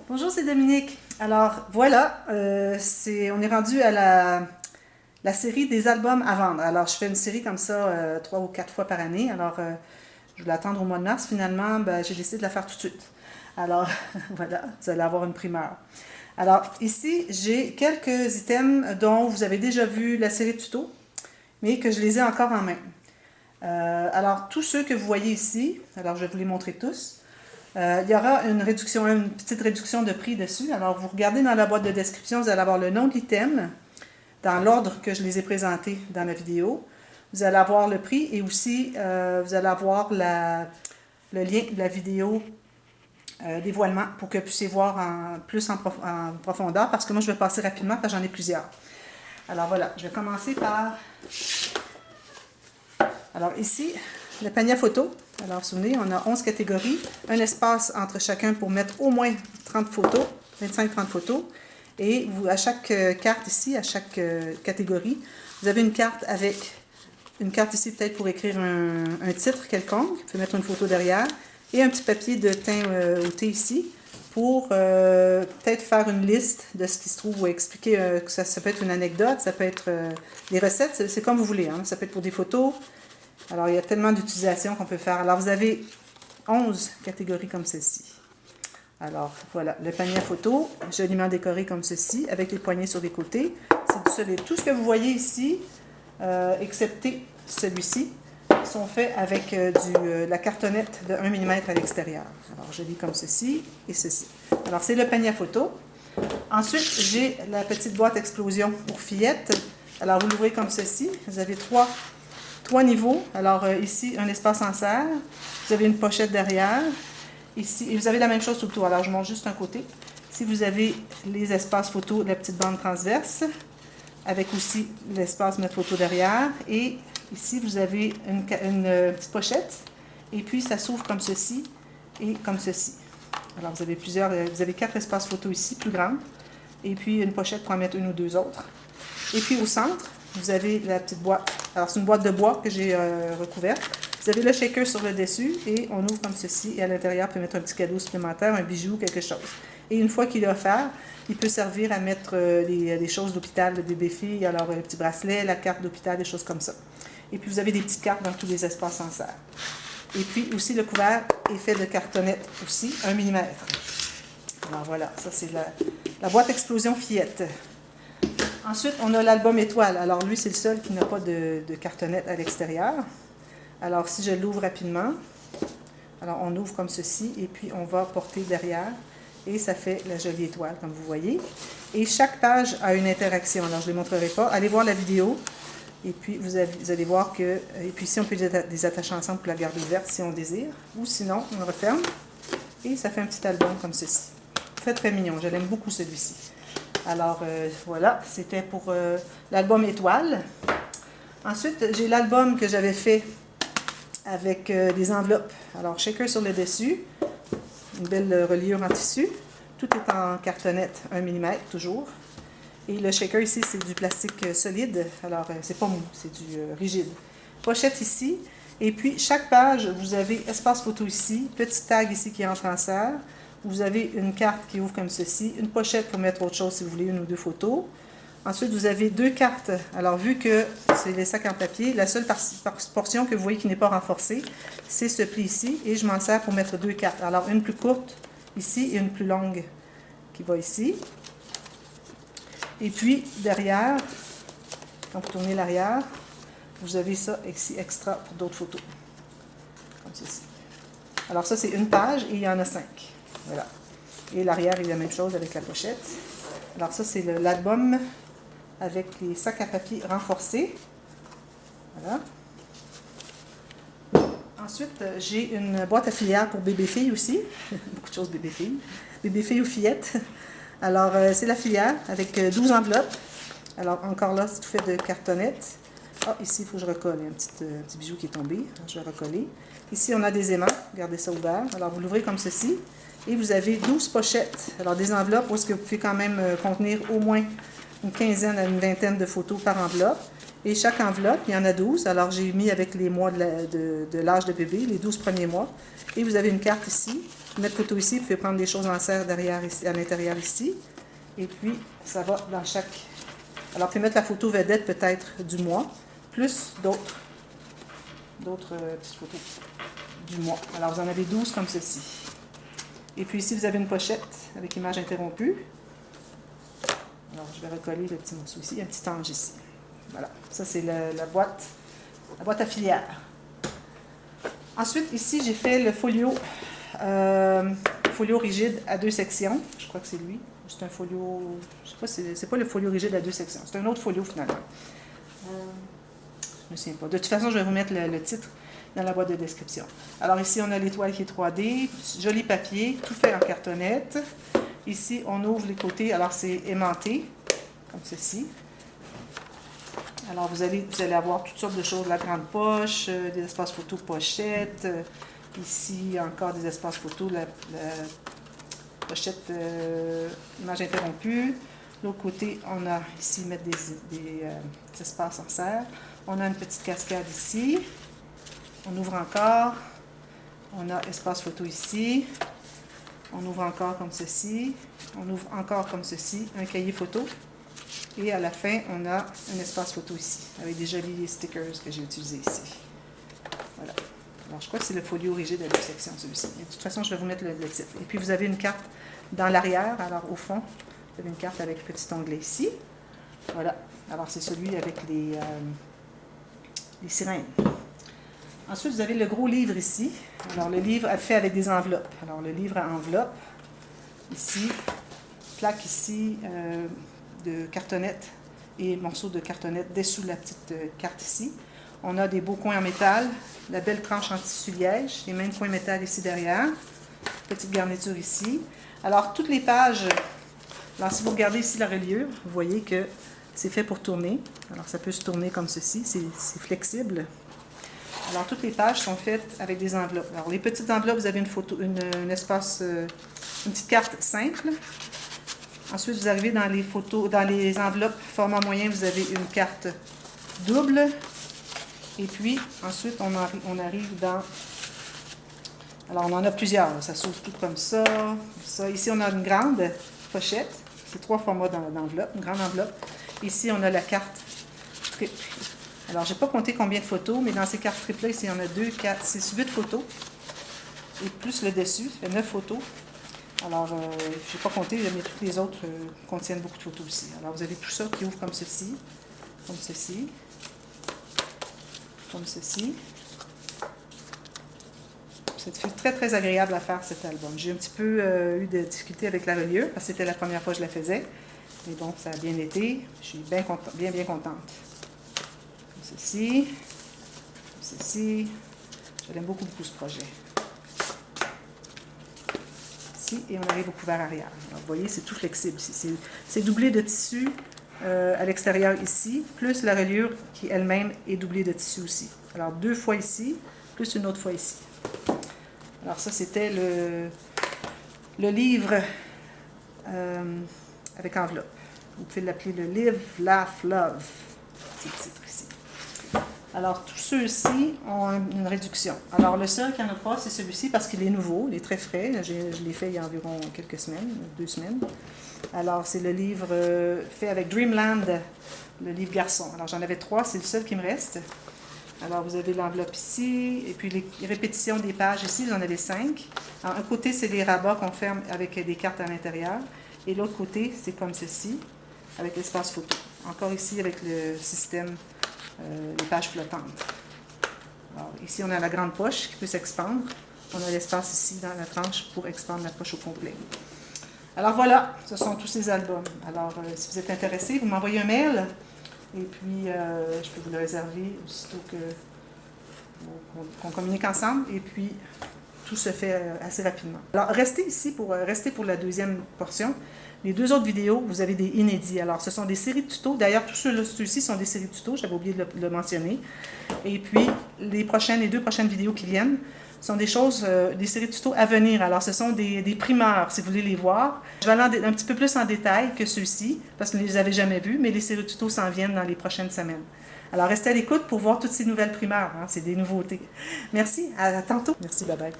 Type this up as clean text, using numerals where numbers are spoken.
Bonjour, c'est Dominique. Alors voilà, on est rendu à la série des albums à vendre. Alors je fais une série comme ça 3 ou 4 fois par année. Alors je voulais attendre au mois de mars. Finalement, j'ai décidé de la faire tout de suite. Alors voilà, vous allez avoir une primeur. Alors ici, j'ai quelques items dont vous avez déjà vu la série tuto, mais que je les ai encore en main. Alors tous ceux que vous voyez ici, alors je vais vous les montrer tous. Il y aura une petite réduction de prix dessus. Alors, vous regardez dans la boîte de description, vous allez avoir le nom de l'item, dans l'ordre que je les ai présentés dans la vidéo. Vous allez avoir le prix et aussi, vous allez avoir le lien de la vidéo dévoilement pour que vous puissiez voir plus en profondeur, parce que moi, je vais passer rapidement, parce que j'en ai plusieurs. Alors, voilà, je vais commencer par... Alors, ici, le panier à photos. Alors, souvenez, on a 11 catégories, un espace entre chacun pour mettre au moins 30 photos, 25-30 photos. Et à chaque carte ici, à chaque catégorie, vous avez une carte ici peut-être pour écrire un titre quelconque. Vous pouvez mettre une photo derrière. Et un petit papier de teint au thé ici pour peut-être faire une liste de ce qui se trouve ou expliquer que ça peut être une anecdote, ça peut être des recettes, c'est comme vous voulez. Hein. Ça peut être pour des photos. Alors, il y a tellement d'utilisations qu'on peut faire. Alors, vous avez 11 catégories comme ceci. Alors, voilà, le panier à photos, joliment décoré comme ceci, avec les poignées sur les côtés. C'est du solide. Tout ce que vous voyez ici, excepté celui-ci, sont faits avec la cartonnette de 1 mm à l'extérieur. Alors, je lis comme ceci et ceci. Alors, c'est le panier à photos. Ensuite, j'ai la petite boîte explosion pour fillettes. Alors, vous l'ouvrez comme ceci. Vous avez trois niveaux. Alors ici, un espace en serre. Vous avez une pochette derrière. Ici, et vous avez la même chose tout le tour. Alors, je montre juste un côté. Ici, vous avez les espaces photo, la petite bande transverse, avec aussi l'espace mettre photo derrière. Et ici, vous avez une petite pochette. Et puis, ça s'ouvre comme ceci et comme ceci. Alors, vous avez 4 espaces photo ici, plus grands. Et puis, une pochette pour en mettre une ou deux autres. Et puis, au centre, vous avez la petite boîte. Alors, c'est une boîte de bois que j'ai recouverte. Vous avez le shaker sur le dessus et on ouvre comme ceci. Et à l'intérieur, on peut mettre un petit cadeau supplémentaire, un bijou, quelque chose. Et une fois qu'il est offert, il peut servir à mettre les choses d'hôpital, le bébé-fille, alors le petit bracelet, la carte d'hôpital, des choses comme ça. Et puis, vous avez des petites cartes dans tous les espaces en serre. Et puis, aussi, le couvert est fait de cartonnette aussi, 1 mm. Alors, voilà, ça, c'est la boîte explosion fillette. Ensuite, on a l'album étoile. Alors, lui, c'est le seul qui n'a pas de cartonnette à l'extérieur. Alors, si je l'ouvre rapidement, alors on ouvre comme ceci, et puis on va porter derrière, et ça fait la jolie étoile, comme vous voyez. Et chaque page a une interaction. Alors, je ne les montrerai pas. Allez voir la vidéo, et puis vous allez voir que... Et puis ici, on peut les attacher ensemble pour la garder ouverte si on désire. Ou sinon, on le referme, et ça fait un petit album comme ceci. Très, très mignon. Je l'aime beaucoup, celui-ci. Alors, voilà, c'était pour l'album Étoile. Ensuite, j'ai l'album que j'avais fait avec des enveloppes. Alors, shaker sur le dessus, une belle reliure en tissu. Tout est en cartonnette, 1 mm toujours. Et le shaker ici, c'est du plastique solide. Alors, c'est pas mou, c'est du rigide. Pochette ici. Et puis, chaque page, vous avez espace photo ici, petit tag ici qui entre en serre. Vous avez une carte qui ouvre comme ceci, une pochette pour mettre autre chose si vous voulez, une ou deux photos. Ensuite, vous avez 2 cartes. Alors, vu que c'est les sacs en papier, la seule portion que vous voyez qui n'est pas renforcée, c'est ce pli ici. Et je m'en sers pour mettre 2 cartes. Alors, une plus courte ici et une plus longue qui va ici. Et puis, derrière, quand vous tournez l'arrière, vous avez ça ici extra pour d'autres photos. Comme ceci. Alors, ça, c'est une page et il y en a 5. Voilà. Et l'arrière est la même chose avec la pochette. Alors ça, c'est l'album avec les sacs à papier renforcés. Voilà. Ensuite, j'ai une boîte à filière pour bébé-fille aussi. Beaucoup de choses bébé-fille. Bébé-fille ou fillette. Alors, c'est la filière avec 12 enveloppes. Alors, encore là, c'est tout fait de cartonnette. Ah, ici, il faut que je recolle. Il y a un petit bijou qui est tombé. Alors, je vais recoller. Ici, on a des aimants. Regardez ça ouvert. Alors, vous l'ouvrez comme ceci. Et vous avez 12 pochettes. Alors, des enveloppes où est-ce que vous pouvez quand même contenir au moins une quinzaine à une vingtaine de photos par enveloppe. Et chaque enveloppe, il y en a 12. Alors, j'ai mis avec les mois de l'âge de bébé, les 12 premiers mois. Et vous avez une carte ici. mettre photo ici, vous pouvez prendre des choses en serre derrière, ici, à l'intérieur ici. Et puis, ça va dans chaque... Alors, vous pouvez mettre la photo vedette peut-être du mois, plus d'autres petites photos du mois. Alors, vous en avez 12 comme ceci. Et puis ici, vous avez une pochette avec image interrompue. Alors, je vais recoller le petit morceau ici. Il y a un petit ange ici. Voilà. Ça, c'est la boîte à filière. Ensuite, ici, j'ai fait le folio rigide à 2 sections. Je crois que c'est lui. C'est un folio... Je sais pas, c'est pas le folio rigide à 2 sections. C'est un autre folio, finalement. Je ne me souviens pas. De toute façon, je vais vous mettre le titre dans la boîte de description. Alors ici, on a l'étoile qui est 3D, joli papier, tout fait en cartonnette. Ici, on ouvre les côtés, alors c'est aimanté, comme ceci. Alors vous allez avoir toutes sortes de choses, la grande poche, des espaces photo pochette, ici encore des espaces photo, la pochette image interrompue. L'autre côté, on a ici mettre des espaces en serre. On a une petite cascade ici. On ouvre encore. On a espace photo ici. On ouvre encore comme ceci. On ouvre encore comme ceci. Un cahier photo. Et à la fin, on a un espace photo ici, avec des jolis stickers que j'ai utilisés ici. Voilà. Alors, je crois que c'est le folio rigide à 2 sections, celui-ci. De toute façon, je vais vous mettre le titre. Et puis, vous avez une carte dans l'arrière. Alors, au fond, vous avez une carte avec un petit onglet ici. Voilà. Alors, c'est celui avec les sirènes. Ensuite, vous avez le gros livre ici. Alors, le livre est fait avec des enveloppes. Alors, le livre à enveloppe, ici, plaque ici de cartonnette et morceaux de cartonnette dessous la petite carte ici. On a des beaux coins en métal, la belle tranche en tissu liège, les mêmes coins métal ici derrière, petite garniture ici. Alors, toutes les pages, alors si vous regardez ici la reliure, vous voyez que c'est fait pour tourner. Alors, ça peut se tourner comme ceci, c'est flexible. Alors, toutes les pages sont faites avec des enveloppes. Alors, les petites enveloppes, vous avez une photo, un espace, une petite carte simple. Ensuite, vous arrivez dans les photos, dans les enveloppes format moyen, vous avez une carte double. Et puis, ensuite, on arrive dans... Alors, on en a plusieurs. Là. Ça s'ouvre tout comme ça, ça. Ici, on a une grande pochette. C'est 3 formats d'enveloppe, une grande enveloppe. Ici, on a la carte triple. Alors, je n'ai pas compté combien de photos, mais dans ces cartes triples-là, ici, il y en a 2, 4, 6, 8 photos. Et plus le dessus, ça fait 9 photos. Alors, je n'ai pas compté, mais toutes les autres contiennent beaucoup de photos aussi. Alors, vous avez tout ça qui ouvre comme ceci, comme ceci, comme ceci. C'est très, très agréable à faire cet album. J'ai un petit peu eu de difficulté avec la reliure, parce que c'était la première fois que je la faisais. Mais bon, ça a bien été. Je suis bien contente. Comme ceci, comme ceci. J'aime beaucoup ce projet. Et on arrive au couvert arrière. Alors, vous voyez, c'est tout flexible ici. C'est doublé de tissu à l'extérieur ici, plus la reliure qui elle-même est doublée de tissu aussi. Alors, 2 fois ici, plus une autre fois ici. Alors, ça, c'était le livre avec enveloppe. Vous pouvez l'appeler le Live, Laugh, Love. C'est le titre ici. Alors, tous ceux-ci ont une réduction. Alors, le seul qui n'en a pas, c'est celui-ci parce qu'il est nouveau, il est très frais. Je l'ai fait il y a environ quelques semaines, 2 semaines. Alors, c'est le livre fait avec Dreamland, le livre garçon. Alors, j'en avais 3, c'est le seul qui me reste. Alors, vous avez l'enveloppe ici, et puis les répétitions des pages ici, vous en avez 5. Alors, un côté, c'est des rabats qu'on ferme avec des cartes à l'intérieur. Et l'autre côté, c'est comme ceci, avec l'espace photo. Encore ici, avec le système... les pages flottantes. Alors, ici, on a la grande poche qui peut s'expandre. On a l'espace ici dans la tranche pour expandre la poche au complet. Alors voilà, ce sont tous ces albums. Alors, si vous êtes intéressé, vous m'envoyez un mail et puis je peux vous le réserver aussitôt qu'on communique ensemble et puis tout se fait assez rapidement. Alors, restez ici pour la deuxième portion. Les 2 autres vidéos, vous avez des inédits. Alors, ce sont des séries de tutos. D'ailleurs, tous ceux-ci sont des séries de tutos. J'avais oublié de le mentionner. Et puis, les 2 prochaines vidéos qui viennent sont des choses, des séries de tutos à venir. Alors, ce sont des primeurs, si vous voulez les voir. Je vais aller un petit peu plus en détail que ceux-ci, parce que je ne les avais jamais vus, mais les séries de tutos s'en viennent dans les prochaines semaines. Alors, restez à l'écoute pour voir toutes ces nouvelles primeurs. Hein. C'est des nouveautés. Merci. À tantôt. Merci. Bye-bye.